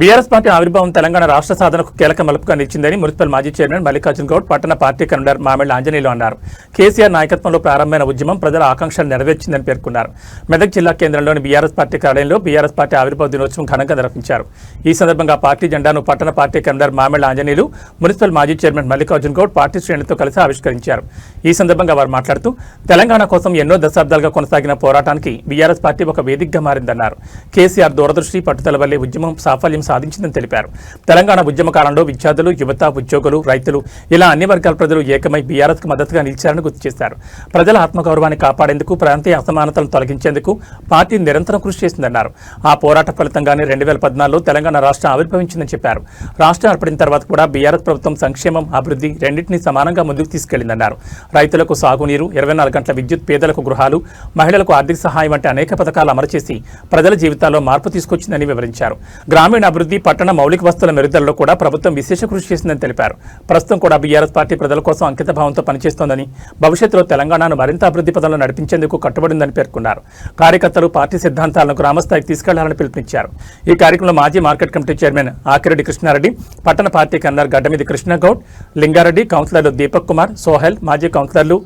BRS party ఆవిర్భావం తెలంగాణ రాష్ట్ర సాధనకు కీలక మలుపుగా నిలిచిందని మున్సిపల్ మాజీ చైర్మన్ మల్లికార్జున గౌడ్ పట్టణ పార్టీ కన్వీనర్ మామిళ్ల ఆంజనేయులు అన్నారు. కేసీఆర్ నాయకత్వంలో ప్రారంభమైన ఉద్యమం ప్రజల ఆకాంక్షలు నెరవేర్చిందని పేర్కొన్నారు. మెదక్ జిల్లా కేంద్రంలోని బీఆర్ఎస్ పార్టీ కార్యాలయంలో బీఆర్ఎస్ పార్టీ ఆవిర్భావ దినోత్సవం ఘనంగా నిర్వహించారు. ఈ సందర్భంగా పార్టీ జెండాను పట్టణ party convener Mamilla Anjaneyulu, municipal మాజీ చైర్మన్ మల్లికార్జున గౌడ్ పార్టీ శ్రేణులతో కలిసి ఆవిష్కరించారు. ఈ సందర్భంగా వారు మాట్లాడుతూ తెలంగాణ కోసం ఎన్నో దశాబ్దాలుగా కొనసాగిన పోరాటానికి బీఆర్ఎస్ పార్టీ ఒక వేదికగా మారిందన్నారు. కేసీఆర్ దూరదృష్టి పట్టుదల వల్లే ఉద్యమం సాఫల్యం సాధించిందని తెలిపారు. తెలంగాణ ఉద్యమ కాలంలో విద్యార్థులు, యువత, ఉద్యోగులు, రైతులు ఇలా అన్ని వర్గాల ప్రజలు ఏకమై బీఆర్ఎస్ కు మద్దతుగా నిలిచారని గుర్తు చేశారు. ప్రజల ఆత్మగౌరవాన్ని కాపాడేందుకు, ప్రాంతీయ అసమానతలను తొలగించేందుకు పార్టీ నిరంతరం కృషి చేసిందన్నారు. ఆ పోరాట ఫలితంగానే 2014లో తెలంగాణ రాష్ట్రం ఆవిర్భవించిందని చెప్పారు. రాష్ట్రం ఏర్పడిన తర్వాత కూడా బీఆర్ఎస్ ప్రభుత్వం సంక్షేమం, అభివృద్ధి రెండింటినీ సమానంగా ముందుకు తీసుకెళ్లిందన్నారు. రైతులకు సాగునీరు, 24 గంటల విద్యుత్, పేదలకు గృహాలు, మహిళలకు ఆర్థిక సహాయం వంటి అనేక పథకాలు అమలు చేసి ప్రజల జీవితాల్లో మార్పు తీసుకొచ్చిందని వివరించారు. గ్రామీణ అభివృద్ధి, పట్టణ మౌలిక వస్తువుల మెరుగుదలలో కూడా ప్రభుత్వం విశేష కృషి చేసిందని తెలిపారు. ప్రస్తుతం కూడా బీఆర్ఎస్ పార్టీ ప్రజల కోసం అంకిత భావంతో పనిచేస్తోందని, భవిష్యత్తులో తెలంగాణను మరింత అభివృద్ధి పదంలో నడిపించేందుకు కట్టుబడిందని పేర్కొన్నారు. కార్యకర్తలు పార్టీ సిద్ధాంతాలను గ్రామస్థాయికి తీసుకెళ్లాలని పిలుపునిచ్చారు. ఈ కార్యక్రమంలో మాజీ market committee chairman Akireddy Krishnareddy, పట్టణ పార్టీ కన్వీనర్ గడ్డమీది కృష్ణగౌడ్, లింగారెడ్డి, కౌన్సిలర్లు దీపక్ కుమార్, సోహెల్, మాజీ కౌన్సిలర్లు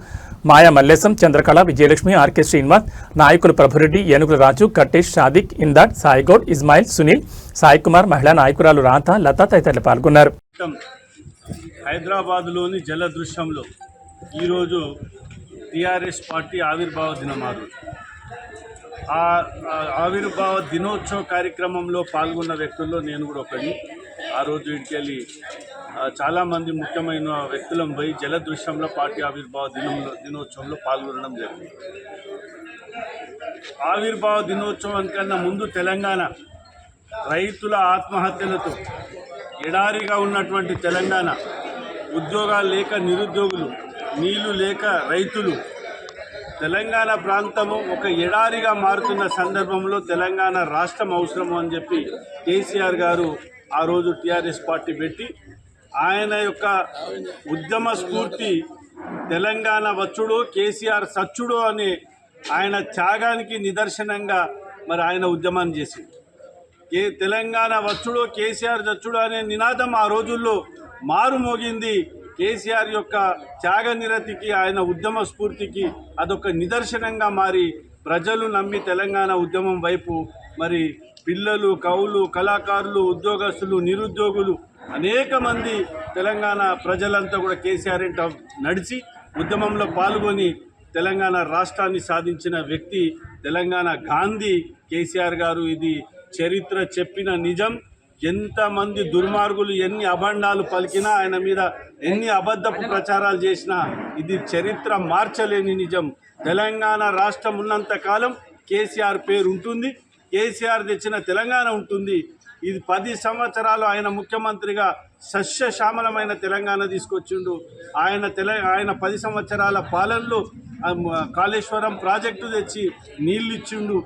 మాయా మల్లేశం, చంద్రకళ, విజయలక్ష్మి, ఆర్కే శ్రీనివాస్, నాయకులు ప్రభురెడ్డి, ఏనుగుల రాజు, కట్టేష్, షాదిక్, ఇందాడ్, సాయిగౌడ్, ఇస్మాయిల్, సునీల్, సాయి కుమార్, మహిళా నాయకురాలు రాధ, లత తదితరులు పాల్గొన్నారు. హైదరాబాద్లోని జలదృశ్యంలో ఈరోజు టీఆర్ఎస్ పార్టీ ఆవిర్భావ దినమారు. ఆ ఆవిర్భావ దినోత్సవ కార్యక్రమంలో పాల్గొన్న వ్యక్తుల్లో నేను కూడా ఒకటి. ఆ రోజు ఇంటికెళ్ళి చాలామంది ముఖ్యమైన వ్యక్తులను పోయి జలదృశ్యంలో పార్టీ ఆవిర్భావ దినోత్సవంలో పాల్గొనడం జరిగింది. ఆవిర్భావ దినోత్సవం కన్నా ముందు తెలంగాణ రైతుల ఆత్మహత్యలతో ఎడారిగా ఉన్నటువంటి తెలంగాణ, ఉద్యోగాలు లేక నిరుద్యోగులు, నీళ్లు లేక రైతులు, తెలంగాణ ప్రాంతము ఒక ఎడారిగా మారుతున్న సందర్భంలో తెలంగాణ రాష్ట్రం అవసరము అని చెప్పి కేసీఆర్ గారు ఆ రోజు టీఆర్ఎస్ పార్టీ పెట్టి ఆయన యొక్క ఉద్యమ స్ఫూర్తి తెలంగాణ వచ్చుడు కేసీఆర్ సచ్చుడు అనే ఆయన త్యాగానికి నిదర్శనంగా మరి ఆయన ఉద్యమాన్ని చేసింది. తెలంగాణ వచ్చుడు కేసీఆర్ చచ్చుడు అనే నినాదం ఆ రోజుల్లో మారుమోగింది. కేసీఆర్ యొక్క త్యాగ నిరతికి, ఆయన ఉద్యమ స్ఫూర్తికి అదొక నిదర్శనంగా మారి ప్రజలు నమ్మి తెలంగాణ ఉద్యమం వైపు మరి పిల్లలు, కవులు, కళాకారులు, ఉద్యోగస్తులు, నిరుద్యోగులు అనేక మంది తెలంగాణ ప్రజలంతా కూడా కేసీఆర్ వెంట నడిచి ఉద్యమంలో పాల్గొని తెలంగాణ రాష్ట్రాన్ని సాధించిన వ్యక్తి తెలంగాణ గాంధీ కేసీఆర్ గారు. ఇది చరిత్ర చెప్పిన నిజం. ఎంతమంది దుర్మార్గులు ఎన్ని అభండాలు పలికినా, ఆయన మీద ఎన్ని అబద్ధపు ప్రచారాలు చేసినా ఇది చరిత్ర మార్చలేని నిజం. తెలంగాణ రాష్ట్రం ఉన్నంత కాలం కేసీఆర్ పేరు ఉంటుంది, కేసీఆర్ తెచ్చిన తెలంగాణ ఉంటుంది. ఇది 10 సంవత్సరాలు ఆయన ముఖ్యమంత్రిగా సస్యశ్యామలమైన తెలంగాణ తీసుకొచ్చిండు. ఆయన 10 సంవత్సరాల పాలనలో కాళేశ్వరం ప్రాజెక్టు తెచ్చి నీళ్ళు ఇచ్చిండు.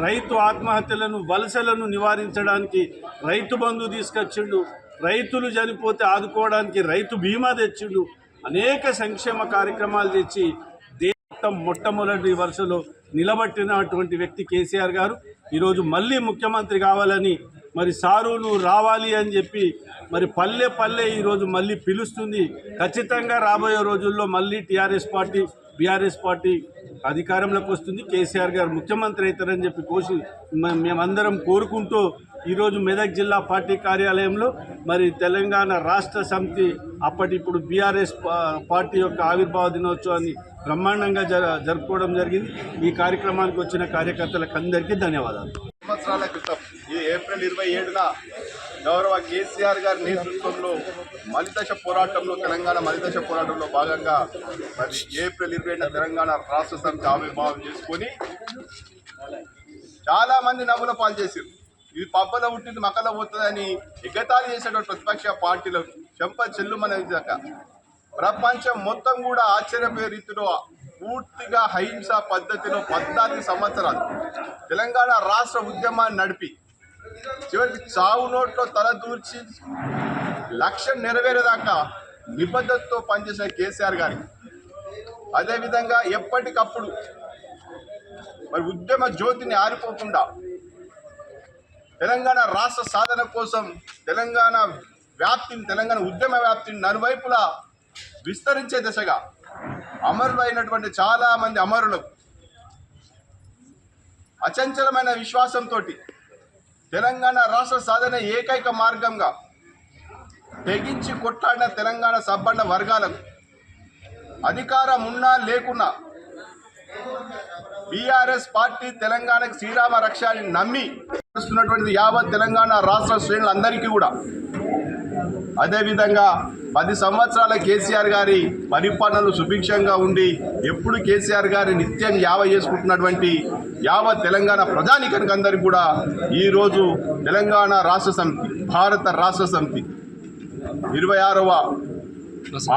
రైతు ఆత్మహత్యలను, వలసలను నివారించడానికి రైతు బంధు తీసుకొచ్చిండు. రైతులు చనిపోతే ఆదుకోవడానికి రైతు బీమా తెచ్చిండు. అనేక సంక్షేమ కార్యక్రమాలు తెచ్చి దేశం మొట్టమొదటి వరుసలో నిలబట్టినటువంటి వ్యక్తి కేసీఆర్ గారు. ఈరోజు మళ్ళీ ముఖ్యమంత్రి కావాలని మరి సారులు రావాలి అని చెప్పి మరి పల్లె పల్లె ఈరోజు మళ్ళీ పిలుస్తుంది. ఖచ్చితంగా రాబోయే రోజుల్లో మళ్ళీ బీఆర్ఎస్ పార్టీ అధికారంలోకి వస్తుంది. కేసీఆర్ గారు ముఖ్యమంత్రి అవుతారని చెప్పి మేమందరం కోరుకుంటూ ఈరోజు మెదక్ జిల్లా పార్టీ కార్యాలయంలో మరి తెలంగాణ రాష్ట్ర సమితి ఇప్పుడు బీఆర్ఎస్ పార్టీ యొక్క ఆవిర్భావ దినోత్సవాన్ని బ్రహ్మాండంగా జరుపుకోవడం జరిగింది. ఈ కార్యక్రమానికి వచ్చిన కార్యకర్తలకు అందరికీ ధన్యవాదాలు. సంవత్సరాల క్రితం ఈ ఏప్రిల్ 27న గౌరవ కేసీఆర్ గారి నేతృత్వంలో తెలంగాణ మలిదశ పోరాటంలో భాగంగా మరి ఏప్రిల్ 27న తెలంగాణ రాష్ట్ర సమితి ఆవిర్భావం చేసుకొని చాలామంది నవ్వుల పాలు చేశారు. ఇది పబ్బలో పుట్టింది మక్కలో పోతుందని ఎగతాళి చేసేటువంటి ప్రతిపక్ష పార్టీలు చెంప చెల్లుమనే విధంగా ప్రపంచం మొత్తం కూడా ఆశ్చర్యపోయే రీతిలో పూర్తిగా అహింస పద్ధతిలో 14 సంవత్సరాలు తెలంగాణ రాష్ట్ర ఉద్యమాన్ని నడిపి చివరికి చావు నోట్లో తల దూర్చి లక్ష్యం నెరవేరేదాకా నిబద్ధతతో పనిచేసిన కేసీఆర్ గారికి, అదేవిధంగా ఎప్పటికప్పుడు మరి ఉద్యమ జ్యోతిని ఆరిపోకుండా తెలంగాణ రాష్ట్ర సాధన కోసం తెలంగాణ ఉద్యమ వ్యాప్తిని నలువైపులా విస్తరించే దిశగా అమరులైనటువంటి చాలా మంది అమరులకు అచంచలమైన విశ్వాసంతో తెలంగాణ రాష్ట్ర సాధన ఏకైక మార్గంగా తెగించి కొట్లాడిన తెలంగాణ సబ్బండ వర్గాలకు అధికారం ఉన్నా లేకున్నా బీఆర్ఎస్ పార్టీ తెలంగాణకు శ్రీరామ రక్ష అని నమ్మి నడుస్తున్నటువంటి యావత్ తెలంగాణ రాష్ట్ర శ్రేణులందరికీ కూడా అదేవిధంగా 10 సంవత్సరాల కేసీఆర్ గారి పరిపాలనలు సుభిక్షంగా ఉండి ఎప్పుడు కేసీఆర్ గారి నిత్యం చేసుకుంటున్నటువంటి యావత్ తెలంగాణ ప్రజానీకానికి అందరికీ కూడా ఈరోజు తెలంగాణ రాష్ట్ర సమితి భారత రాష్ట్ర సమితి 26వ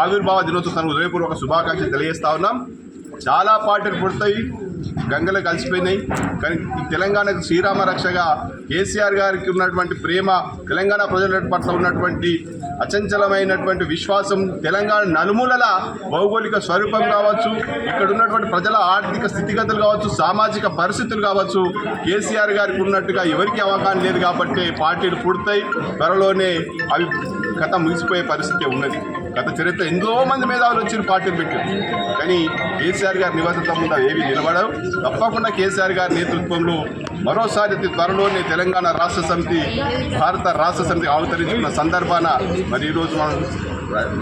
ఆవిర్భావ దినోత్సవం హృదయపూర్వక శుభాకాంక్షలు తెలియజేస్తా ఉన్నాం. చాలా పార్టీలు పుడతాయి, గంగలు కలిసిపోయినాయి. కానీ ఈ తెలంగాణకు శ్రీరామ రక్షగా కేసీఆర్ గారికి ఉన్నటువంటి ప్రేమ, తెలంగాణ ప్రజల పట్ల ఉన్నటువంటి అచంచలమైనటువంటి విశ్వాసం, తెలంగాణ నలుమూలల భౌగోళిక స్వరూపం కావచ్చు, ఇక్కడ ఉన్నటువంటి ప్రజల ఆర్థిక స్థితిగతులు కావచ్చు, సామాజిక పరిస్థితులు కావచ్చు, కేసీఆర్ గారికి ఉన్నట్టుగా ఎవరికి అవగాహన లేదు. కాబట్టి పార్టీలు పుడతాయి, త్వరలోనే అవి కథ ముగిసిపోయే పరిస్థితి ఉన్నది. గత చరిత్ర ఎంతో మంది మేధావులు వచ్చిన పార్టీలు పెట్టారు, కానీ కేసీఆర్ గారి నిబద్ధత ముందు ఏవి నిలబడవు. తప్పకుండా కేసీఆర్ గారి నేతృత్వంలో మరోసారి త్వరలోనే తెలంగాణ రాష్ట్ర సమితి భారత రాష్ట్ర సమితి అవతరించుకున్న సందర్భాన మరి ఈరోజు మనం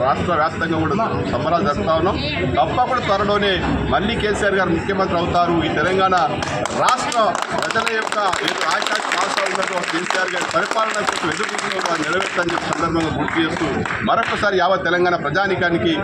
రాష్ట్ర వ్యాప్తంగా కూడా సంబరాలు జరుపుతా ఉన్నాం. తప్పకుండా త్వరలోనే మళ్ళీ కేసీఆర్ గారు ముఖ్యమంత్రి అవుతారు. ఈ తెలంగాణ రాష్ట్ర ప్రజల యొక్క ఆకాశ రాష్ట్రాలు ఉన్నటువంటి కేసీఆర్ గారి పరిపాలన కోసం ఎదుర్కొంటున్న నెరవేర్చని సందర్భంగా గుర్తు చేస్తూ మరొకసారి యావత్ తెలంగాణ ప్రజానీకానికి